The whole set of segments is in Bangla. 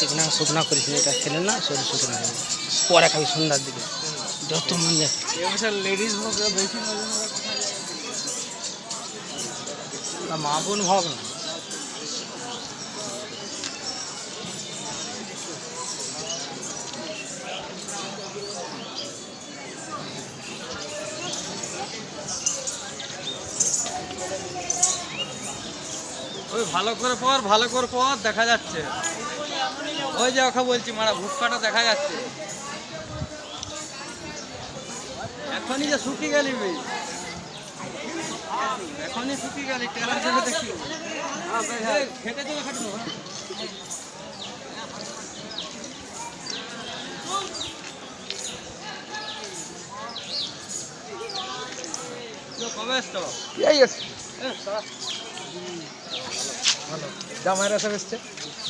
চিকনা শুকনা করিস এটা খেলে না শরীর শুকনা হবে পরে খাবি সন্ধ্যার দিকে যত মন যায় লেডিস বেশি মা বোন ভাব না ওই ভালো করে পর দেখা যাচ্ছে ওই যে ওকে বলছি মারা ভুট্টাটা দেখা যাচ্ছে এখনই যে শুকিয়ে গেলি এখনই শুকিয়ে গেলি টেলার দেবে দেখি খেতে দেবে খাটবো কবে এসছো জামাইরা সব এসছে,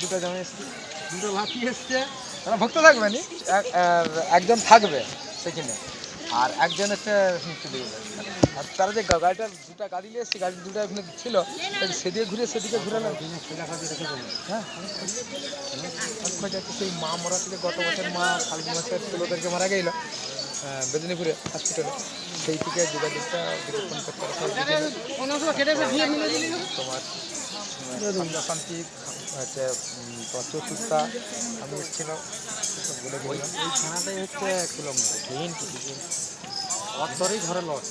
দুটো জামাই এসছে, দুটো ভাতি এসছে তারা ভক্ত থাকবে নি, একজন থাকবে সেখানে আর একজন হচ্ছে চলে যাবে। আর তারা যে গাড়িটার দুটা গাড়ি নিয়ে এসছে, গাড়ি দুটো এখানে ছিল, সেদিকে ঘুরে সেদিকে ঘুরালাম। হ্যাঁ যাচ্ছে সেই মা মরা থেকে গত বছর মা ফাল্গুন মাসের 16 তারিখে মারা গেল মেদিনীপুরে হসপিটালে। সেই থেকে যোগাযোগটা তোমার শান্তি হচ্ছে চতুর্থা আমি এসেছিল বলে বললাম এই ছানাটাই হচ্ছে কিলোমিটার অতরেই ধরে লস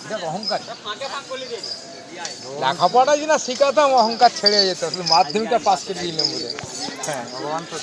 এটা অহংকার, লেখাপড়া না শিখাতাম অহংকার ছেড়ে যেত, মাধ্যমিকটা পাস করে দিলাম বলে। হ্যাঁ ভগবান তো